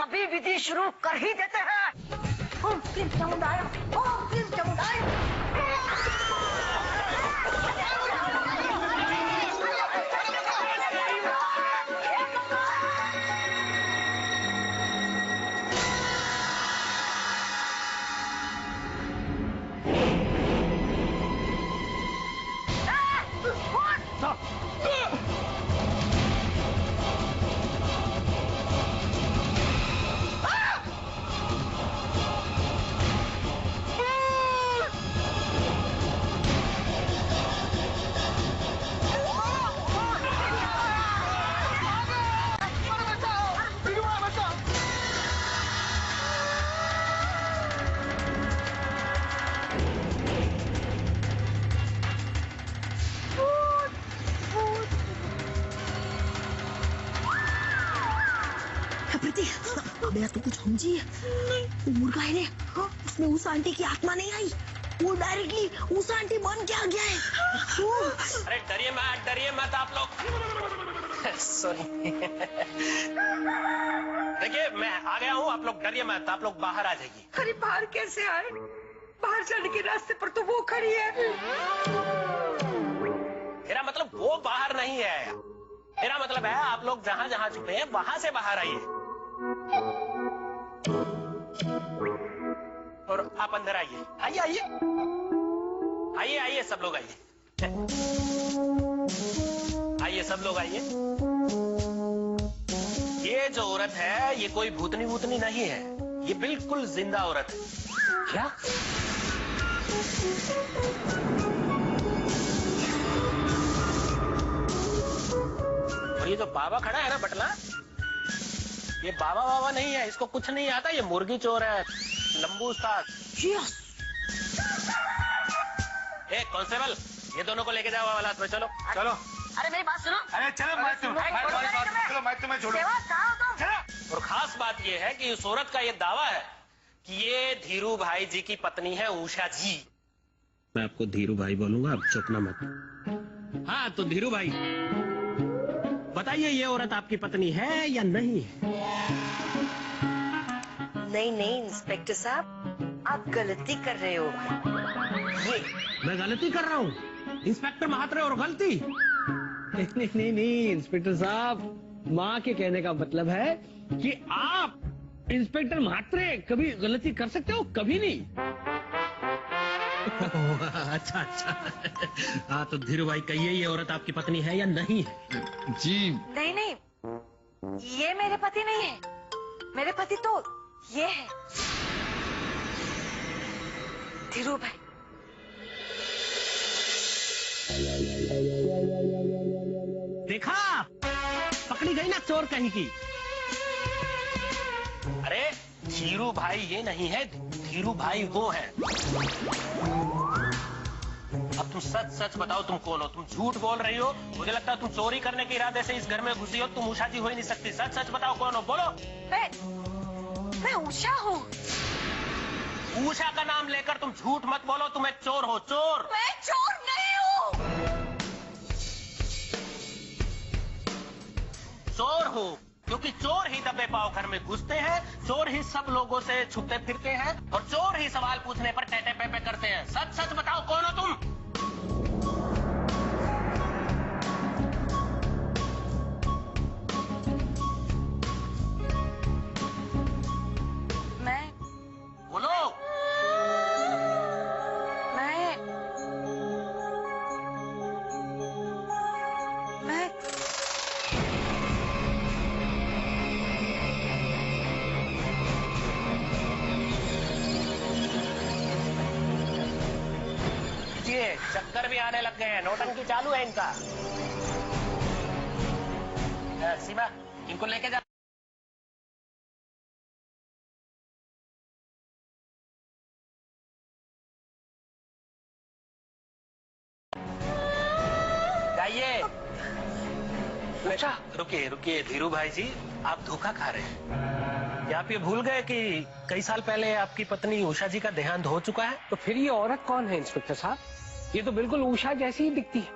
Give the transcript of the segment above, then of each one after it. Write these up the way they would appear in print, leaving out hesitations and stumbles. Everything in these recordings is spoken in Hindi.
अभी विधि शुरू कर ही देते हैं। ओम क्लीं चामुंडाय, ओम क्लीं चामुंडाय। मैं तो कुछ समझी है। वो मुर्गा है ने, उसमें उस आंटी की आत्मा नहीं आई, वो डायरेक्टली उस आंटी बन के आ गया है। अरे डरिए मत आप लोग। सॉरी। देखिए मैं आ गया हूँ, आप लोग डरिए मत, आप लोग बाहर आ जाइए। अरे बाहर कैसे आए? बाहर जाने के रास्ते पर तो वो खड़ी है। मेरा मतलब वो बाहर नहीं है, मेरा मतलब है आप लोग जहाँ जहाँ छुपे हैं वहां से बाहर आइए और आप अंदर आइए। आइए सब लोग आइए, सब लोग आइए। ये जो औरत है ये कोई भूतनी वूतनी नहीं है, ये बिल्कुल जिंदा औरत है। क्या? और ये जो बाबा खड़ा है ना बटला, ये बाबा नहीं है, इसको कुछ नहीं आता, ये मुर्गी चोर है, लंबू उस्ताद। कांस्टेबल, ये दोनों को लेके जाओ हवालात में। चलो चलो। अरे मेरी बात सुनो। अरे चलो मैं तुम्हें छोड़ो। और खास बात ये है कि इस औरत का ये दावा है कि ये धीरू भाई जी की पत्नी है, उषा जी। मैं आपको धीरू भाई बोलूंगा, आप चुपना मत। हाँ तो धीरू भाई बताइए, ये औरत आपकी पत्नी है या नहीं है? नहीं इंस्पेक्टर साहब, आप गलती कर रहे हो। ये मैं गलती कर रहा हूँ? इंस्पेक्टर महात्रे और गलती? नहीं इंस्पेक्टर साहब, माँ के कहने का मतलब है कि आप इंस्पेक्टर महात्रे कभी गलती कर सकते हो, कभी नहीं। अच्छा हाँ तो धीरू भाई कहिए, ये औरत आपकी पत्नी है या नहीं है? जी नहीं, ये मेरे पति नहीं है। मेरे पति तो ये है, धीरू भाई। देखा, पकड़ी गई ना चोर कहीं की। अरे धीरू भाई ये नहीं है, धीरू भाई वो है। अब तुम सच बताओ, तुम कौन हो? तुम झूठ बोल रही हो, मुझे लगता है तुम चोरी करने के इरादे से इस घर में घुसी हो। तुम उषा जी हो ही नहीं सकती। सच बताओ कौन हो, बोलो। मैं उषा हूँ। उषा का नाम लेकर तुम झूठ मत बोलो, तुम एक चोर हो, चोर। मैं चोर नहीं हूँ। चोर हो, क्योंकि चोर ही दबे पाव घर में घुसते हैं, चोर ही सब लोगों से छुपते फिरते हैं, और चोर ही सवाल पूछने पर टेटे पेपे करते हैं। सच बताओ कौन हो तुम? मैं बोलो। मैं ये चक्कर भी आने लग गए हैं, नौटंकी चालू है इनका। सीमा, इनको लेके जा। जाइए। अच्छा रुकिए धीरू भाई जी, आप धोखा खा रहे हैं। क्या आप ये भूल गए कि कई साल पहले आपकी पत्नी उषा जी का देहांत हो चुका है? तो फिर ये औरत कौन है इंस्पेक्टर साहब? ये तो बिल्कुल उषा जैसी ही दिखती है।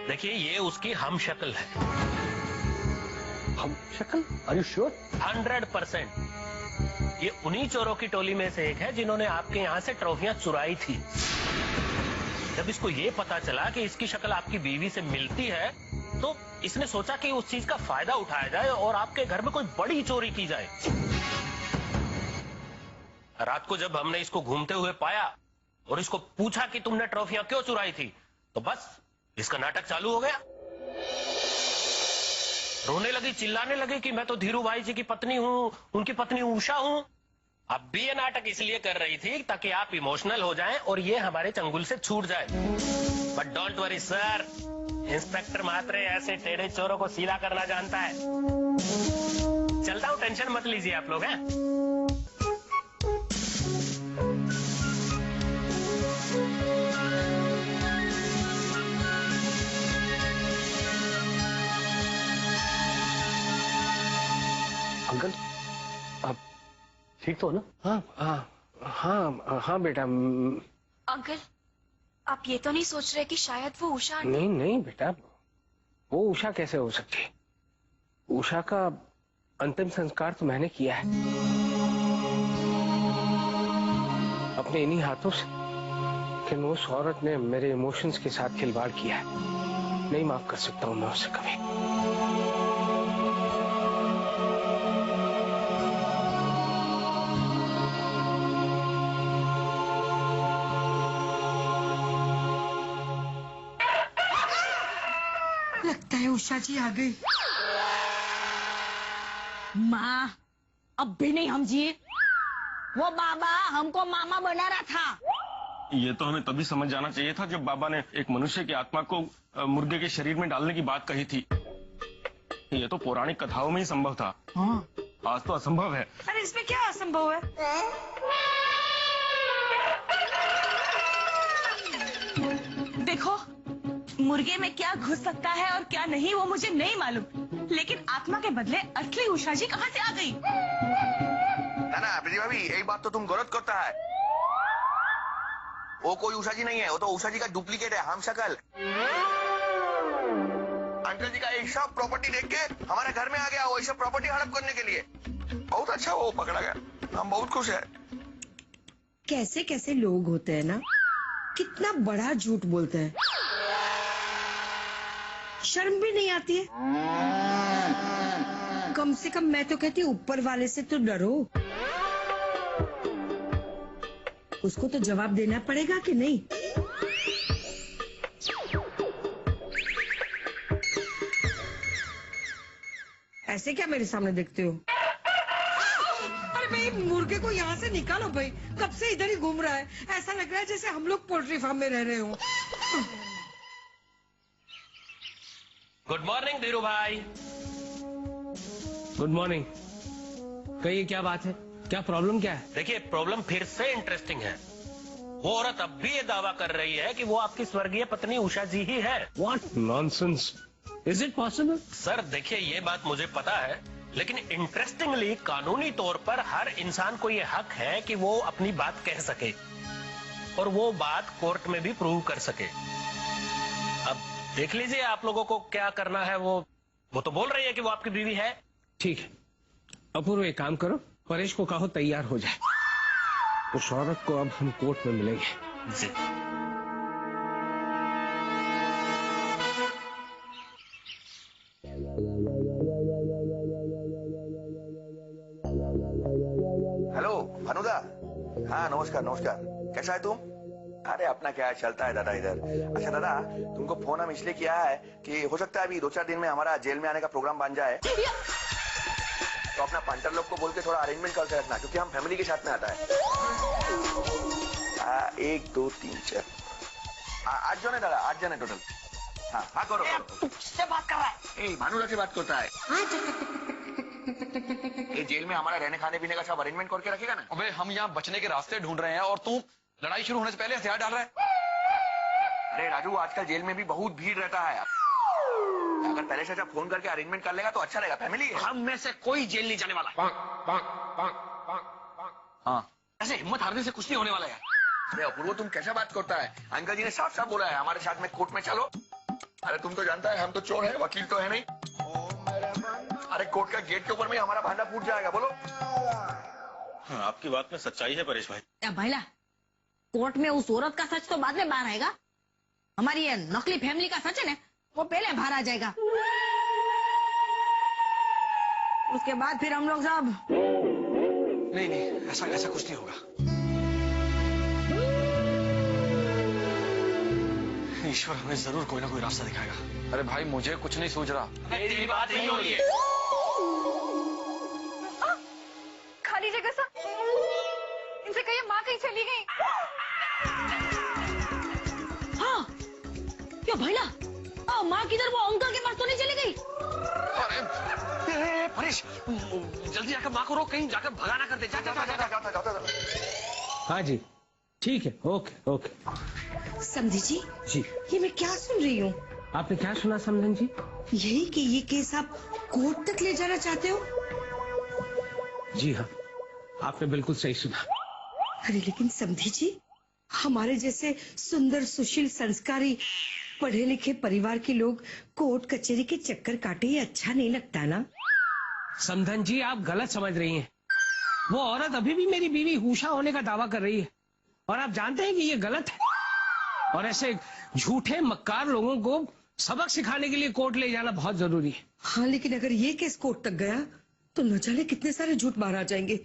देखिए ये उसकी हम शक्ल है। हम शक्ल? Are you sure? 100%। ये उन्हीं चोरों की टोली में से एक है जिन्होंने आपके यहाँ से ट्रॉफियां चुराई थी। जब इसको ये पता चला कि इसकी शक्ल आपकी बीवी से मिलती है, तो इसने सोचा कि उस चीज का फायदा उठाया जाए और आपके घर में कोई बड़ी चोरी की जाए। रात को जब हमने इसको घूमते हुए पाया और इसको पूछा कि तुमने ट्रॉफियां क्यों चुराई थी, तो बस इसका नाटक चालू हो गया। रोने लगी, चिल्लाने लगी कि मैं तो धीरू भाई जी की पत्नी हूँ, उनकी पत्नी उषा हूँ। अब भी ये नाटक इसलिए कर रही थी ताकि आप इमोशनल हो जाएं और ये हमारे चंगुल से छूट जाए। But don't worry sir, inspector Mhatre ऐसे टेढ़े चोरों को सीधा करना जानता है। चलता हूँ, टेंशन मत लीजिए आप लोग हैं। अंकल, आप ठीक तो हो ना? हाँ बेटा। अंकल, आप ये तो नहीं सोच रहे कि शायद वो उषा आंटी? नहीं नहीं बेटा, वो उषा कैसे हो सकती है? उषा का अंतिम संस्कार तो मैंने किया है अपने इन्हीं हाथों से, लेकिन उस औरत ने मेरे इमोशंस के साथ खिलवाड़ किया है। नहीं माफ कर सकता हूं मैं उसे कभी। लगता है उषा जी आ गई। माँ, अब भी नहीं समझिए। वो बाबा हमको मामा बना रहा था। ये तो हमें तभी समझ जाना चाहिए था जब बाबा ने एक मनुष्य की आत्मा को मुर्गे के शरीर में डालने की बात कही थी। ये तो पौराणिक कथाओं में ही संभव था। हाँ। आज तो असंभव है। अरे इसमें क्या असंभव है? देखो, मुर्गे में क्या घुस सकता है और क्या नहीं वो मुझे नहीं मालूम, लेकिन आत्मा के बदले असली उषा जी कहाँ से आ गई? ना प्रीति भाभी, यही बात तो तुम गलत करता है। वो कोई उषा जी नहीं है, वो तो उषा जी का डुप्लीकेट है, हम शक्ल। अंकल जी का ये सब प्रॉपर्टी देख के हमारे घर में आ गया, वो सब प्रॉपर्टी हड़प करने के लिए। बहुत अच्छा वो पकड़ा गया, हम बहुत खुश है। कैसे कैसे लोग होते हैं ना, कितना बड़ा झूठ बोलते हैं। शर्म भी नहीं आती है। कम से कम मैं तो कहती हूँ ऊपर वाले से तो डरो। उसको तो जवाब देना पड़ेगा कि नहीं? ऐसे क्या मेरे सामने देखते हो? अरे भाई, मुर्गे को यहाँ से निकालो भाई, कब से इधर ही घूम रहा है। ऐसा लग रहा है जैसे हम लोग पोल्ट्री फार्म में रह रहे हो। गुड मॉर्निंग धीरू भाई। Good morning. कहिए क्या बात है, क्या प्रॉब्लम क्या है? देखिए, प्रॉब्लम फिर से इंटरेस्टिंग है। वो औरत अब भी ये दावा कर रही है कि वो आपकी स्वर्गीय पत्नी उषा जी ही है। What nonsense! Is it possible? Sir देखिए, ये बात मुझे पता है, लेकिन इंटरेस्टिंगली कानूनी तौर पर हर इंसान को ये हक है कि वो अपनी बात कह सके और वो बात कोर्ट में भी प्रूव कर सके। अब देख लीजिए आप लोगों को क्या करना है। वो तो बोल रही है कि वो आपकी बीवी है। ठीक है, अपूर्व एक काम करो, परेश को कहो तैयार हो जाए। उस औरत को अब हम कोर्ट में मिलेंगे। जी। हेलो भानुदा। हाँ नमस्कार नमस्कार, कैसा है तुम? अरे अपना क्या चलता है दादा इधर। अच्छा दादा, तुमको फोन हम इसलिए किया है कि हो सकता है अभी 2-4 दिन में हमारा जेल में आने का प्रोग्राम बन जाए, तो अपना पंटर लोग को बोल के थोड़ा अरेंजमेंट करके रखना, क्योंकि हम फैमिली के साथ में आता है। 1 2 3 4 8 जन है दादा, 8 जन है टोटल। हाँ हाँ करो। तुझसे बात कर रहा है? भानुदा से बात करता है। ये जेल में हमारा रहने खाने पीने का सब अरेंजमेंट करके रखेगा ना? अबे हम यहाँ बचने के रास्ते ढूंढ रहे हैं और तू लड़ाई शुरू होने से पहले हथियार डाल रहा है। अरे राजू, आजकल जेल में भी बहुत भीड़ रहता है। अगर पहले से अच्छा फोन करके अरेंजमेंट कर लेगा तो अच्छा रहेगा, फैमिली है। हम में से कोई जेल नहीं जाने वाला। हाँ ऐसे हिम्मत हारने से कुछ नहीं होने वाला है। अरे अपूर्व, तुम कैसा बात करता है? अंकल जी ने साफ साफ बोला है हमारे साथ में कोर्ट में चलो, अरे तुम तो जानता है हम तो चोर है, वकील तो है नहीं। अरे कोर्ट का गेट के ऊपर में हमारा भांडा फूट जाएगा, बोलो। हाँ, आपकी बात में सच्चाई है परेश भाई। भाईला, कोर्ट में उस औरत का सच तो बाद में बाहर आएगा, हमारी ये नकली फैमिली का सच है ना, वो पहले बाहर आ जाएगा। उसके बाद फिर हम लोग सब। नहीं नहीं, ऐसा कुछ नहीं होगा। ईश्वर हमें जरूर कोई ना कोई रास्ता दिखाएगा। अरे भाई मुझे कुछ नहीं सूझ रहा। मेरी बात नहीं हो रही है। खाली जगह सा, इनसे कहिए माँ कहीं चली गई। हाँ, क्या भैया, माँ किधर? वो अंकल के पास तो नहीं चली गई? अरे परेश, जल्दी जाकर माँ को रोक, कहीं जाकर भगा ना कर दे। जा। हाँ जी, ठीक है, ओके ओके। समझी जी, जी ये मैं क्या सुन रही हूँ? आपने क्या सुना समधन जी? यही कि ये केस आप कोर्ट तक ले जाना चाहते हो? जी हाँ, आपने बिल्कुल सही सुना। अरे लेकिन समझी जी, हमारे जैसे सुंदर सुशील संस्कारी पढ़े लिखे परिवार के लोग कोर्ट कचहरी के चक्कर काटे, ये अच्छा नहीं लगता ना? समधन जी, आप गलत समझ रही हैं। वो औरत अभी भी मेरी बीवी उषा होने का दावा कर रही है, और आप जानते हैं कि ये गलत है। और ऐसे झूठे मक्कार लोगों को सबक सिखाने के लिए कोर्ट ले जाना बहुत जरूरी है। हाँ, लेकिन अगर ये केस कोर्ट तक गया तो न जाने कितने सारे झूठ बाहर आ जाएंगे।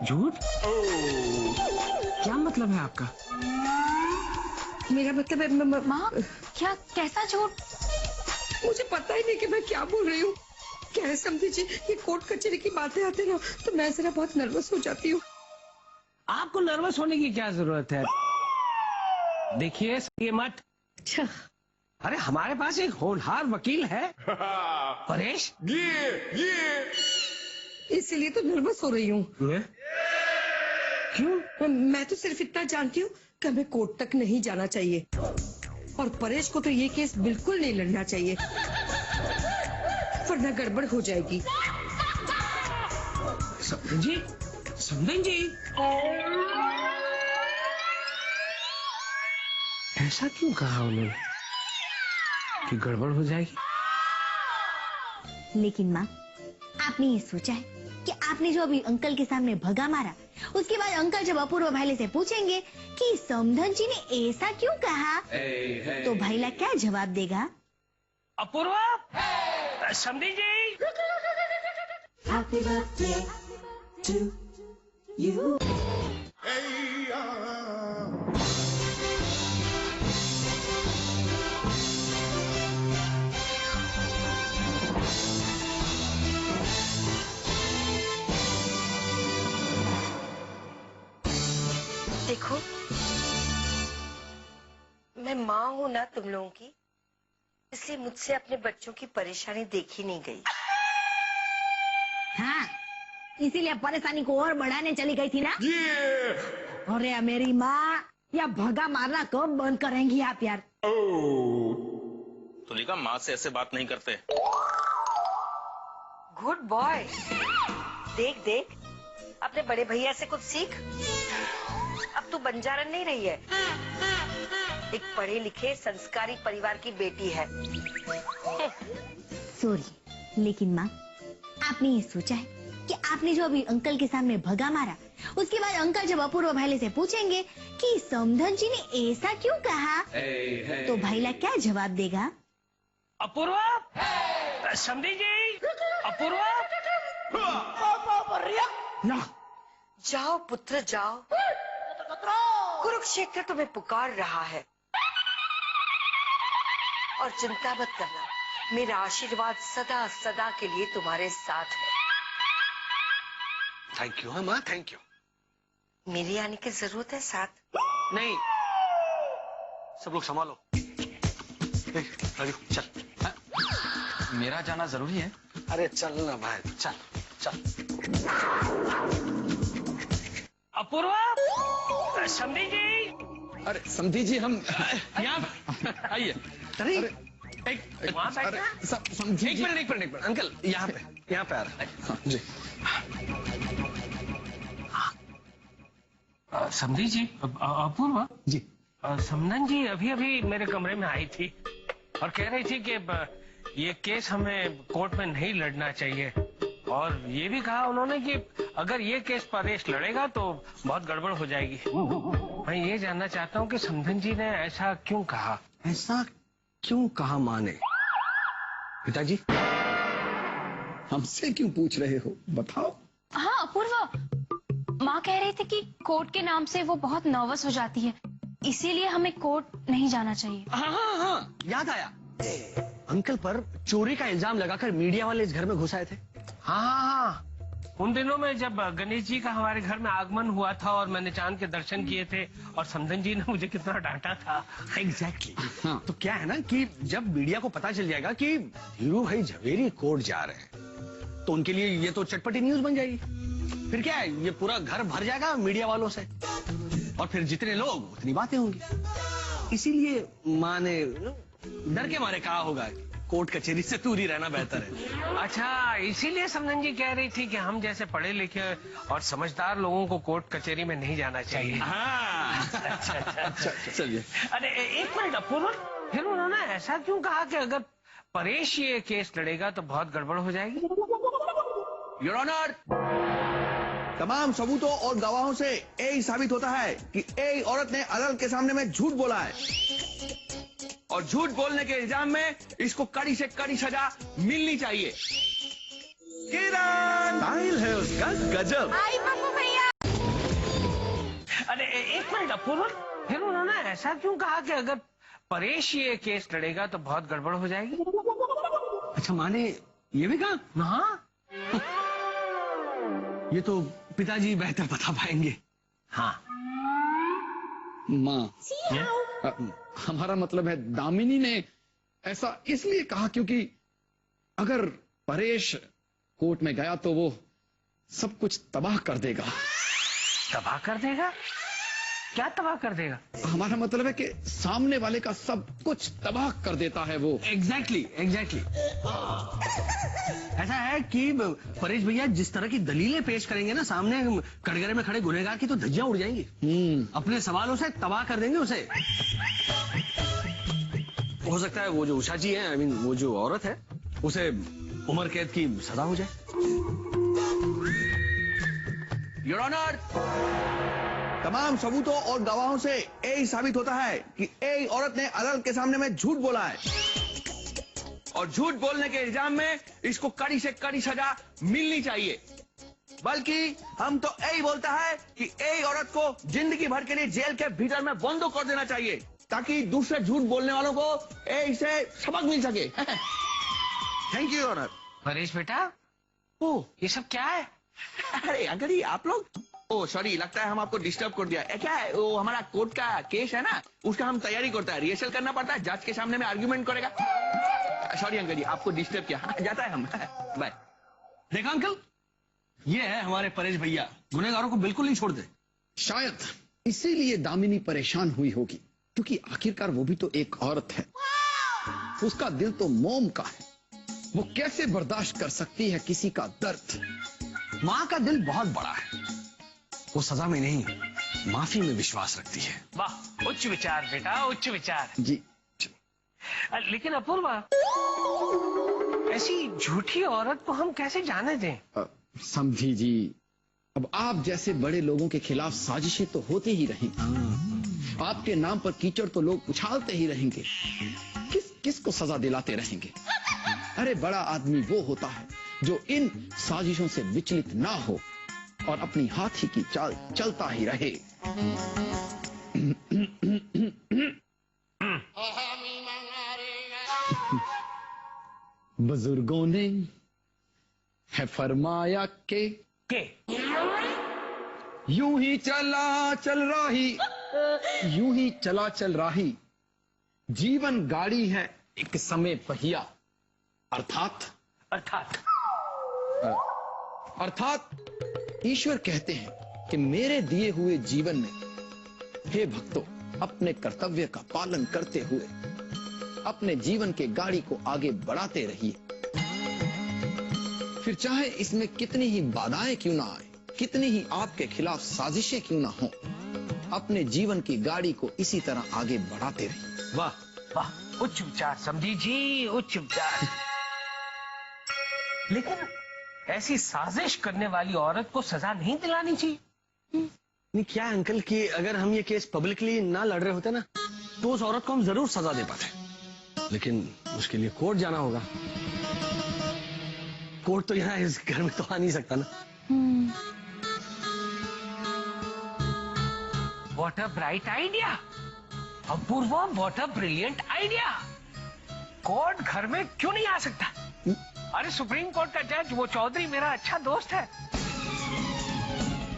झूठ? क्या मतलब है आपका? मेरा मतलब है माँ, क्या कैसा झूठ? मुझे पता ही नहीं कि मैं क्या बोल रही हूँ। क्या है समझी जी, ये कोर्ट कचहरी की बातें आते ना तो मैं जरा बहुत नर्वस हो जाती हूँ। आपको नर्वस होने की क्या जरूरत है? देखिए ये मत। अच्छा, अरे हमारे पास एक होनहार वकील है परेश। इसीलिए तो नर्वस हो रही हूँ। क्यों? मैं तो सिर्फ इतना जानती हूँ कि हमें कोर्ट तक नहीं जाना चाहिए, और परेश को तो ये केस बिल्कुल नहीं लड़ना चाहिए, वरना गड़बड़ हो जाएगी। समधन जी, समधन जी, ऐसा क्यों कहा उन्होंने कि गड़बड़ हो जाएगी? लेकिन माँ, आपने ये सोचा है कि आपने जो अभी अंकल के सामने भगा मारा, उसके बाद अंकल जब अपूर्व भाईले से पूछेंगे कि समधन जी ने ऐसा क्यों कहा, तो भाईला क्या जवाब देगा? अपूर्व, समधी जी। Happy birthday to you. देखो, मैं माँ हूँ ना तुम लोगों की, इसलिए मुझसे अपने बच्चों की परेशानी देखी नहीं गई। हाँ, इसीलिए परेशानी को और बढ़ाने चली गई थी ना? अरे मेरी माँ, या भगा मारना कब बंद करेंगी आप यार? तुलिका, माँ से ऐसे बात नहीं करते। Good boy. देख देख, अपने बड़े भैया से कुछ सीख। अब तू बंजारन नहीं रही है, एक पढ़े लिखे संस्कारी परिवार की बेटी है। सॉरी, लेकिन माँ, आपने ये सोचा है कि आपने जो अभी अंकल के सामने भगा मारा, उसके बाद अंकल जब अपूर्व भाईले से पूछेंगे कि समधन जी ने ऐसा क्यों कहा, तो भाईला क्या जवाब देगा? अपूर्व, समधी जी, अपूर्व। ना, जाओ पुत्र जाओ, कुरुक्षेत्र तुम्हें पुकार रहा है। और चिंता मत करना, मेरा आशीर्वाद सदा सदा के लिए तुम्हारे साथ है। थैंक यू माँ, थैंक यू। मेरे आने की जरूरत है साथ? नहीं, सब लोग संभालो। राजू चल। मेरा जाना जरूरी है। अरे चल ना भाई, चल चल। अपूर्व, समधी जी। अरे समधी जी, हम यहाँ आइए। अरे एक वहाँ बैठना? समझी, एक मिनट अंकल, यहाँ पे आ रहा है। हाँ, जी। समधी जी, अपूर्व जी, समधन जी अभी अभी मेरे कमरे में आई थी और कह रही थी कि ये केस हमें कोर्ट में नहीं लड़ना चाहिए, और ये भी कहा उन्होंने कि अगर ये केस परेश लड़ेगा तो बहुत गड़बड़ हो जाएगी। मैं ये जानना चाहता हूँ कि समधन जी ने ऐसा क्यों कहा? ऐसा क्यों कहा माँ ने? पिताजी हमसे क्यों पूछ रहे हो, बताओ। हाँ अपूर्वा, माँ कह रही थी कि कोर्ट के नाम से वो बहुत नर्वस हो जाती है, इसीलिए हमें कोर्ट नहीं जाना चाहिए। हाँ, याद आया। अंकल पर चोरी का इल्जाम लगाकर मीडिया वाले इस घर में घुस आए थे। हाँ, उन दिनों में जब गणेश जी का हमारे घर में आगमन हुआ था और मैंने चांद के दर्शन किए थे और समधन जी ने मुझे कितना डांटा था। एग्जैक्टली। हाँ, तो क्या है ना कि जब मीडिया को पता चल जाएगा कि धीरू भाई झवेरी कोर्ट जा रहे हैं तो उनके लिए ये तो चटपटी न्यूज बन जाएगी। फिर क्या है, ये पूरा घर भर जाएगा मीडिया वालों से, और फिर जितने लोग उतनी बातें होंगी। इसीलिए माँ ने डर के मारे कहा होगा कोर्ट कचहरी से दूर ही रहना बेहतर है। अच्छा, इसीलिए समधन जी कह रही थी कि हम जैसे पढ़े लिखे और समझदार लोगों को कोर्ट कचहरी में नहीं जाना चाहिए। हाँ। अच्छा। चलिए। अरे एक मिनट अपूर्व, फिर उन्होंने ऐसा क्यों कहा कि अगर परेश ये केस लड़ेगा तो बहुत गड़बड़ हो जाएगी? योर ऑनर, तमाम सबूतों और गवाहों से यही साबित होता है कि एक औरत ने अदालत के सामने में झूठ बोला है, और झूठ बोलने के इल्जाम में इसको कड़ी से कड़ी सजा मिलनी चाहिए। किरण स्टाइल है उसका गजब। आई पप्पू भैया। अरे एक मिनट अपूर्व, फिर उन्होंने ऐसा क्यों कहा कि अगर परेश ये केस लड़ेगा तो बहुत गड़बड़ हो जाएगी? अच्छा, माँ ने ये भी कहा? हाँ। ये तो पिताजी बेहतर बता पाएंगे। हाँ माँ, हमारा मतलब है दामिनी ने ऐसा इसलिए कहा क्योंकि अगर परेश कोर्ट में गया तो वो सब कुछ तबाह कर देगा। तबाह कर देगा? क्या तबाह कर देगा? हमारा मतलब है कि सामने वाले का सब कुछ तबाह कर देता है वो। एग्जैक्टली। ऐसा है कि परेश भैया जिस तरह की दलीलें पेश करेंगे ना सामने कटघरे में खड़े गुनहगार की, तो धज्जियां उड़ जाएंगी। अपने सवालों से तबाह कर देंगे उसे। हो सकता है वो जो उषा जी है, वो जो औरत है, उसे उम्र कैद की सजा हो जाए। योर ऑनर, तमाम सबूतों और गवाहों से यही साबित होता है कि एक औरत ने अदालत के सामने में झूठ बोला है, और झूठ बोलने के इल्जाम में इसको कड़ी से कड़ी सजा मिलनी चाहिए। बल्कि हम तो यही बोलता है कि एक औरत को जिंदगी भर के लिए जेल के भीतर में बंद कर देना चाहिए, ताकि दूसरे झूठ बोलने वालों को इससे सबक मिल सके। Thank you honour. परेश बेटा, ओ ये सब क्या है? अरे अंकल जी, आप लोग, ओ सॉरी, लगता है हम आपको डिस्टर्ब कर दिया। क्या है वो, हमारा कोर्ट का केस है ना, उसका हम तैयारी करता है, रिहर्सल करना पड़ता है, जज के सामने में आर्ग्यूमेंट करेगा। सॉरी अंकल जी, आपको डिस्टर्ब किया। जाता है हम। बाय। देखा अंकल, ये है हमारे परेश भैया, गुनहगारों को बिल्कुल नहीं छोड़ते। शायद इसीलिए दामिनी परेशान हुई होगी, क्योंकि आखिरकार वो भी तो एक औरत है। उसका दिल तो मोम का है, वो कैसे बर्दाश्त कर सकती है किसी का दर्द। माँ का दिल बहुत बड़ा है, वो सजा में नहीं माफी में विश्वास रखती है। वाह, उच्च विचार बेटा, उच्च विचार जी। लेकिन अपूर्वा, ऐसी झूठी औरत को हम कैसे जाने दें? समझी जी, अब आप जैसे बड़े लोगों के खिलाफ साजिशें तो होते ही रहेंगी। आपके नाम पर कीचड़ तो लोग उछालते ही रहेंगे। किसको सजा दिलाते रहेंगे? अरे बड़ा आदमी वो होता है जो इन साजिशों से विचलित ना हो और अपनी हाथी की चाल चलता ही रहे। बुजुर्गों ने है फरमाया के यूं ही चला चल रही, यूं ही चला चल रही, जीवन गाड़ी है एक समय पहिया। अर्थात ईश्वर कहते हैं कि मेरे दिए हुए जीवन में, हे भक्तों, अपने कर्तव्य का पालन करते हुए अपने जीवन के गाड़ी को आगे बढ़ाते रहिए। फिर चाहे इसमें कितनी ही बाधाएं क्यों ना आए, कितनी ही आपके खिलाफ साजिशें क्यों ना हो, अपने जीवन की गाड़ी को इसी तरह आगे बढ़ाते रहें। वाह वाह, उच्च विचार समझी जी, उच्च विचार। लेकिन ऐसी साजिश करने वाली औरत को सजा नहीं दिलानी चाहिए। नहीं क्या है अंकल कि अगर हम ये केस पब्लिकली ना लड़ रहे होते ना तो उस औरत को हम जरूर सजा दे पाते, लेकिन उसके लिए कोर्ट जाना होगा। कोर्ट तो यहाँ इस घर में तो आ नहीं सकता ना। What a bright idea! Apoorva, what a brilliant idea! Court घर में क्यों नहीं आ सकता? अरे सुप्रीम कोर्ट का जज वो चौधरी मेरा अच्छा दोस्त है।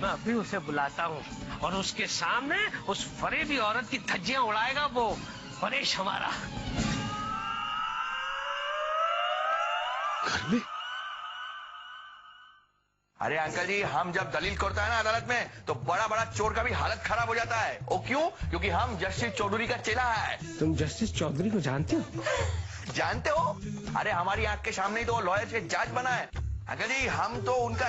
मैं अभी उसे बुलाता हूँ और उसके सामने उस फरेबी औरत की धज्जियां उड़ाएगा वो परेश हमारा। घर में? अरे अंकल जी, हम जब दलील करता है ना अदालत में तो बड़ा बड़ा चोर का भी हालत खराब हो जाता है। वो क्यों? क्योंकि हम जस्टिस चौधरी का चेला है। तुम जस्टिस चौधरी को जानते हो? जानते हो? अरे हमारी आंख के सामने ही तो लॉयर से जज बना है। अंकल जी हम तो उनका